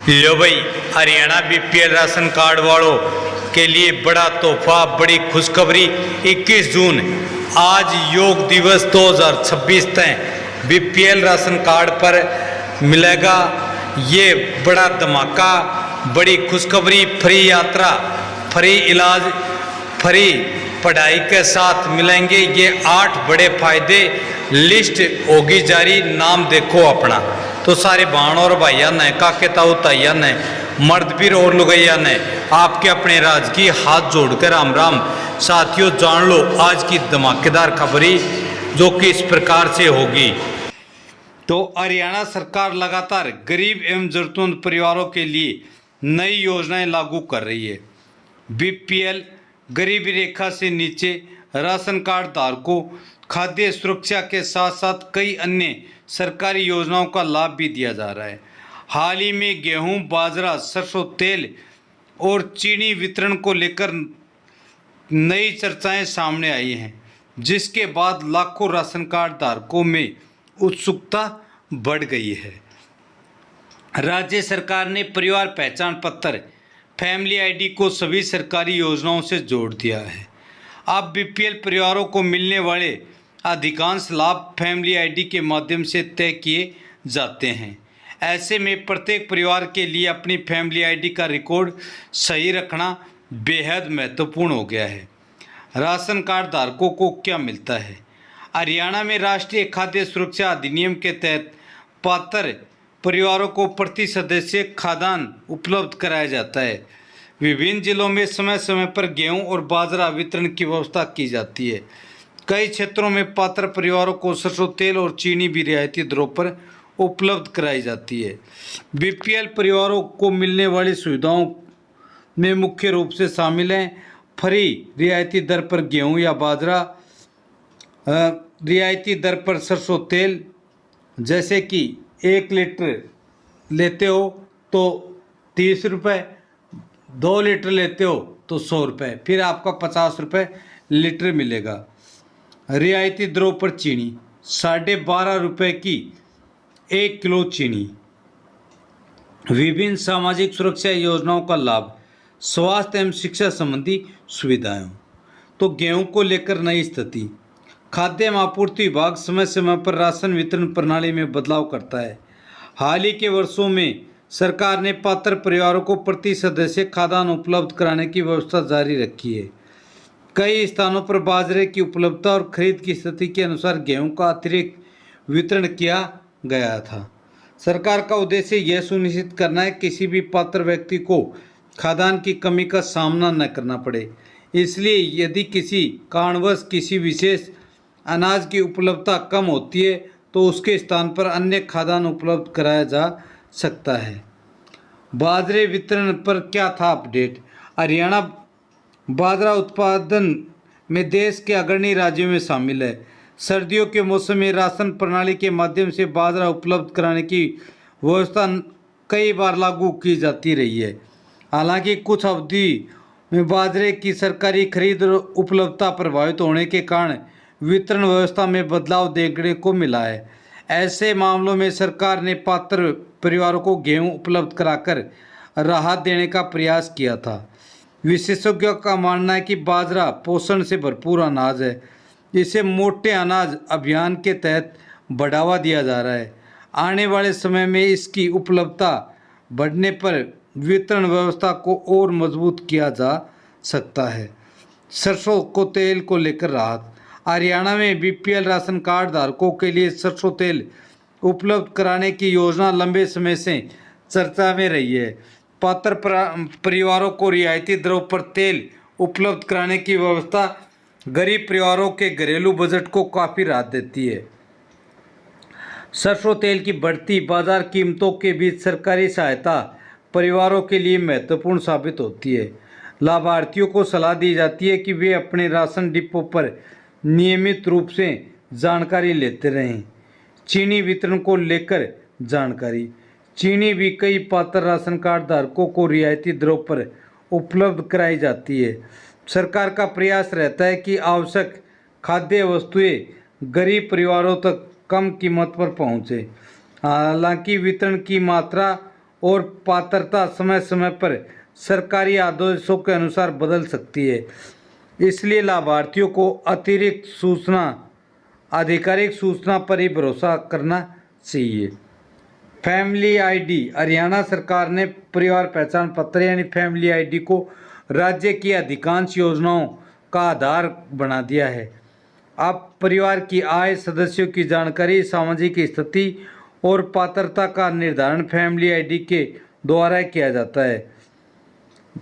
लो भाई, Haryana BPL ration card वालों के लिए बड़ा तोहफा, बड़ी खुशखबरी। 21 जून आज योग दिवस 2026 तक बीपीएल राशन कार्ड पर मिलेगा ये बड़ा धमाका, बड़ी खुशखबरी। फ्री यात्रा, फ्री इलाज, फ्री पढ़ाई के साथ मिलेंगे ये 8 बड़े फायदे। लिस्ट होगी जारी, नाम देखो अपना। तो सारे बहन और भाइया ने, काके ताऊ ताइया ने, मर्द पीर और लुगैया ने आपके अपने राज की हाथ जोड़कर राम राम। साथियों, जान लो आज की धमाकेदार खबरी जो कि इस प्रकार से होगी। तो हरियाणा सरकार लगातार गरीब एवं जरूरतमंद परिवारों के लिए नई योजनाएं लागू कर रही है। बीपीएल गरीबी रेखा से नीचे राशन कार्ड धारकों खाद्य सुरक्षा के साथ साथ कई अन्य सरकारी योजनाओं का लाभ भी दिया जा रहा है। हाल ही में गेहूं, बाजरा, सरसों तेल और चीनी वितरण को लेकर नई चर्चाएं सामने आई हैं, जिसके बाद लाखों राशन कार्ड धारकों में उत्सुकता बढ़ गई है। राज्य सरकार ने परिवार पहचान पत्र फैमिली आईडी को सभी सरकारी योजनाओं से जोड़ दिया है। अब बीपीएल परिवारों को मिलने वाले अधिकांश लाभ फैमिली आईडी के माध्यम से तय किए जाते हैं। ऐसे में प्रत्येक परिवार के लिए अपनी फैमिली आईडी का रिकॉर्ड सही रखना बेहद महत्वपूर्ण हो गया है। राशन कार्ड धारकों को क्या मिलता है? हरियाणा में राष्ट्रीय खाद्य सुरक्षा अधिनियम के तहत पात्र परिवारों को प्रति सदस्य खाद्यान्न उपलब्ध कराया जाता है। विभिन्न जिलों में समय समय पर गेहूं और बाजरा वितरण की व्यवस्था की जाती है। कई क्षेत्रों में पात्र परिवारों को सरसों तेल और चीनी भी रियायती दरों पर उपलब्ध कराई जाती है। बीपीएल परिवारों को मिलने वाली सुविधाओं में मुख्य रूप से शामिल हैं फ्री रियायती दर पर गेहूं या बाजरा, रियायती दर पर सरसों तेल, जैसे कि 1 लीटर लेते हो तो 30 रुपये, 2 लीटर लेते हो तो 100 रुपये, फिर आपका 50 रुपये लीटर मिलेगा। रियायती दरों पर चीनी 12.5 रुपये की 1 किलो चीनी। विभिन्न सामाजिक सुरक्षा योजनाओं का लाभ, स्वास्थ्य एवं शिक्षा संबंधी सुविधाएं। तो गेहूं को लेकर नई स्थिति, खाद्य एवं आपूर्ति विभाग समय समय पर राशन वितरण प्रणाली में बदलाव करता है। हाल ही के वर्षों में सरकार ने पात्र परिवारों को प्रति सदस्य खाद्यान्न उपलब्ध कराने की व्यवस्था जारी रखी है। कई स्थानों पर बाजरे की उपलब्धता और खरीद की स्थिति के अनुसार गेहूं का अतिरिक्त वितरण किया गया था। सरकार का उद्देश्य यह सुनिश्चित करना है कि किसी भी पात्र व्यक्ति को खाद्यान्न की कमी का सामना न करना पड़े। इसलिए यदि किसी कारणवश किसी विशेष अनाज की उपलब्धता कम होती है तो उसके स्थान पर अन्य खाद्यान्न उपलब्ध कराया जा सकता है। बाजरे वितरण पर क्या था अपडेट? हरियाणा बाजरा उत्पादन में देश के अग्रणी राज्यों में शामिल है। सर्दियों के मौसम में राशन प्रणाली के माध्यम से बाजरा उपलब्ध कराने की व्यवस्था कई बार लागू की जाती रही है। हालांकि कुछ अवधि में बाजरे की सरकारी खरीद और उपलब्धता प्रभावित होने के कारण वितरण व्यवस्था में बदलाव देखने को मिला है। ऐसे मामलों में सरकार ने पात्र परिवारों को गेहूं उपलब्ध कराकर राहत देने का प्रयास किया था। विशेषज्ञों का मानना है कि बाजरा पोषण से भरपूर अनाज है। इसे मोटे अनाज अभियान के तहत बढ़ावा दिया जा रहा है। आने वाले समय में इसकी उपलब्धता बढ़ने पर वितरण व्यवस्था को और मजबूत किया जा सकता है। सरसों को तेल को लेकर राहत, हरियाणा में बीपीएल राशन कार्ड धारकों के लिए सरसों तेल उपलब्ध कराने की योजना लंबे समय से चर्चा में रही है। पात्र परिवारों को रियायती दरों पर तेल उपलब्ध कराने की व्यवस्था गरीब परिवारों के घरेलू बजट को काफ़ी राहत देती है। सरसों तेल की बढ़ती बाजार कीमतों के बीच सरकारी सहायता परिवारों के लिए महत्वपूर्ण साबित होती है। लाभार्थियों को सलाह दी जाती है कि वे अपने राशन डिपो पर नियमित रूप से जानकारी लेते रहें। चीनी वितरण को लेकर जानकारी, चीनी भी कई पात्र राशन कार्ड धारकों को रियायती दरों पर उपलब्ध कराई जाती है। सरकार का प्रयास रहता है कि आवश्यक खाद्य वस्तुएं गरीब परिवारों तक कम कीमत पर पहुंचे। हालांकि वितरण की मात्रा और पात्रता समय समय पर सरकारी आदेशों के अनुसार बदल सकती है। इसलिए लाभार्थियों को अतिरिक्त सूचना आधिकारिक सूचना पर ही भरोसा करना चाहिए। फैमिली आईडी, हरियाणा सरकार ने परिवार पहचान पत्र यानी फैमिली आईडी को राज्य की अधिकांश योजनाओं का आधार बना दिया है। अब परिवार की आय, सदस्यों की जानकारी, सामाजिक स्थिति और पात्रता का निर्धारण फैमिली आईडी के द्वारा किया जाता है।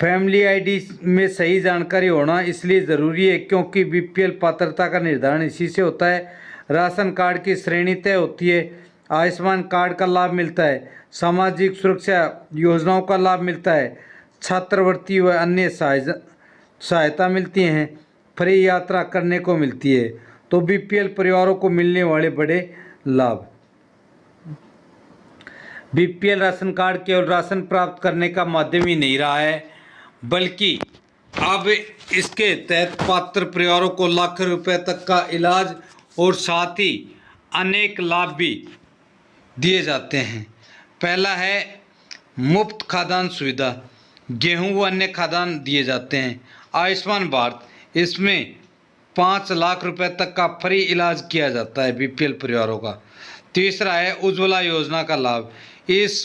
फैमिली आईडी में सही जानकारी होना इसलिए ज़रूरी है क्योंकि बीपीएल पात्रता का निर्धारण इसी से होता है। राशन कार्ड की श्रेणी तय होती है, आयुष्मान कार्ड का लाभ मिलता है, सामाजिक सुरक्षा योजनाओं का लाभ मिलता है, छात्रवृत्ति व अन्य सहायता मिलती हैं, फ्री यात्रा करने को मिलती है। तो बीपीएल परिवारों को मिलने वाले बड़े लाभ। बीपीएल राशन कार्ड केवल राशन प्राप्त करने का माध्यम ही नहीं रहा है, बल्कि अब इसके तहत पात्र परिवारों को लाखों रुपए तक का इलाज और साथ ही अनेक लाभ भी दिए जाते हैं। पहला है मुफ्त खाद्यान्न सुविधा, गेहूं व अन्य खाद्यान्न दिए जाते हैं। आयुष्मान भारत, इसमें 5 लाख रुपए तक का फ्री इलाज किया जाता है बीपीएल परिवारों का। तीसरा है उज्ज्वला योजना का लाभ, इस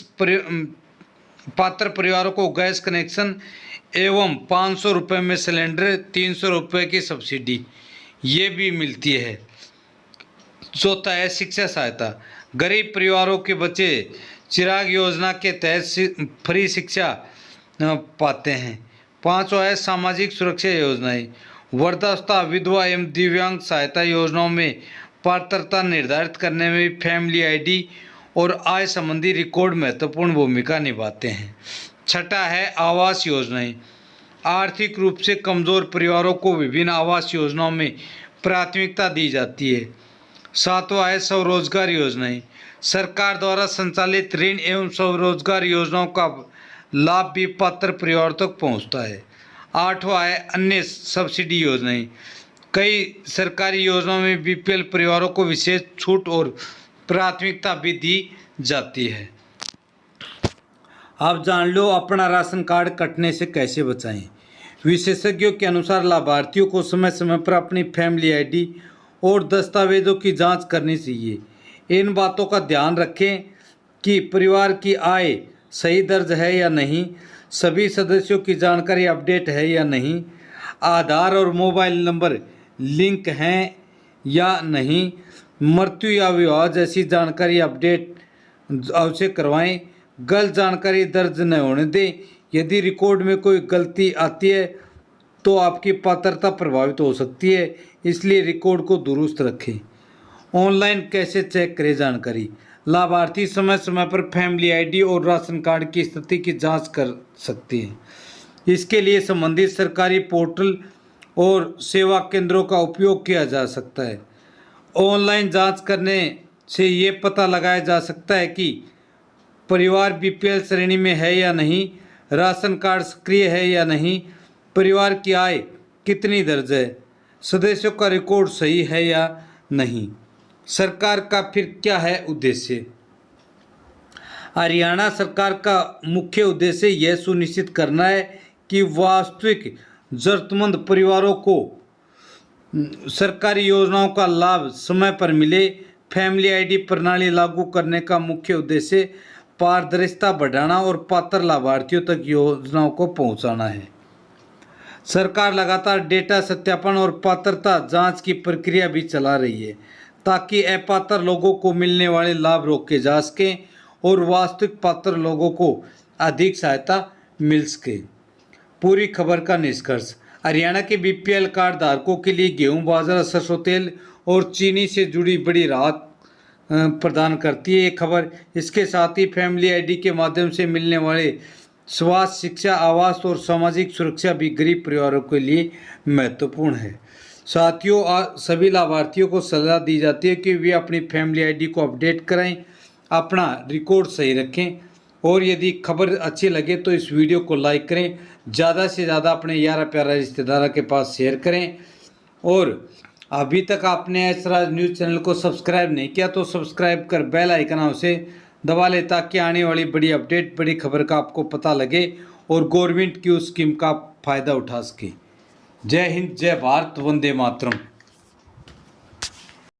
पात्र परिवारों को गैस कनेक्शन एवं 500 रुपये में सिलेंडर, 300 रुपये की सब्सिडी ये भी मिलती है। चौथा है शिक्षा सहायता, गरीब परिवारों के बच्चे चिराग योजना के तहत फ्री शिक्षा पाते हैं। पांचवा है सामाजिक सुरक्षा योजनाएं, वृद्धावस्था, विधवा एवं दिव्यांग सहायता योजनाओं में पात्रता निर्धारित करने में फैमिली आईडी और आय संबंधी रिकॉर्ड महत्वपूर्ण भूमिका निभाते हैं। छठा है आवास योजनाएं, आर्थिक रूप से कमजोर परिवारों को विभिन्न आवास योजनाओं में प्राथमिकता दी जाती है। सातवां है स्वरोजगार योजनाएं, सरकार द्वारा संचालित ऋण एवं स्वरोजगार योजनाओं का लाभ भी पात्र परिवार तक पहुंचता है। आठवां है अन्य सब्सिडी योजनाएं, कई सरकारी योजनाओं में बीपीएल परिवारों को विशेष छूट और प्राथमिकता भी दी जाती है। आप जान लो अपना राशन कार्ड कटने से कैसे बचाएं। विशेषज्ञों के अनुसार लाभार्थियों को समय समय पर अपनी फैमिली आईडी और दस्तावेजों की जांच करनी चाहिए। इन बातों का ध्यान रखें कि परिवार की आय सही दर्ज है या नहीं, सभी सदस्यों की जानकारी अपडेट है या नहीं, आधार और मोबाइल नंबर लिंक हैं या नहीं, मृत्यु या विवाह जैसी जानकारी अपडेट अवश्य करवाएं। गलत जानकारी दर्ज न होने दें। यदि रिकॉर्ड में कोई गलती आती है तो आपकी पात्रता प्रभावित हो सकती है, इसलिए रिकॉर्ड को दुरुस्त रखें। ऑनलाइन कैसे चेक करें जानकारी, लाभार्थी समय समय पर फैमिली आईडी और राशन कार्ड की स्थिति की जांच कर सकते हैं। इसके लिए संबंधित सरकारी पोर्टल और सेवा केंद्रों का उपयोग किया जा सकता है। ऑनलाइन जांच करने से ये पता लगाया जा सकता है कि परिवार बीपीएल श्रेणी में है या नहीं, राशन कार्ड सक्रिय है या नहीं, परिवार की आय कितनी दर्ज है, सदस्यों का रिकॉर्ड सही है या नहीं। सरकार का फिर क्या है उद्देश्य? हरियाणा सरकार का मुख्य उद्देश्य यह सुनिश्चित करना है कि वास्तविक जरूरतमंद परिवारों को सरकारी योजनाओं का लाभ समय पर मिले। फैमिली आईडी प्रणाली लागू करने का मुख्य उद्देश्य पारदर्शिता बढ़ाना और पात्र लाभार्थियों तक योजनाओं को पहुंचाना है। सरकार लगातार डेटा सत्यापन और पात्रता जांच की प्रक्रिया भी चला रही है ताकि अपात्र लोगों को मिलने वाले लाभ रोके जा सकें और वास्तविक पात्र लोगों को अधिक सहायता मिल सके। पूरी खबर का निष्कर्ष, हरियाणा के बीपीएल कार्ड धारकों के लिए गेहूं, बाजरा, सरसों तेल और चीनी से जुड़ी बड़ी राहत प्रदान करती है ये खबर। इसके साथ ही फैमिली आईडी के माध्यम से मिलने वाले स्वास्थ्य, शिक्षा, आवास और सामाजिक सुरक्षा भी गरीब परिवारों के लिए महत्वपूर्ण है। साथियों, सभी लाभार्थियों को सलाह दी जाती है कि वे अपनी फैमिली आईडी को अपडेट कराएं, अपना रिकॉर्ड सही रखें और यदि खबर अच्छी लगे तो इस वीडियो को लाइक करें, ज़्यादा से ज़्यादा अपने यारा प्यारा रिश्तेदारों के पास शेयर करें और अभी तक आपने एसराज न्यूज़ चैनल को सब्सक्राइब नहीं किया तो सब्सक्राइब कर बेल आइकन उसे दबा लें ताकि आने वाली बड़ी अपडेट, बड़ी खबर का आपको पता लगे और गवर्नमेंट की उस स्कीम का फ़ायदा उठा सके। जय हिंद, जय भारत, वंदे मातरम।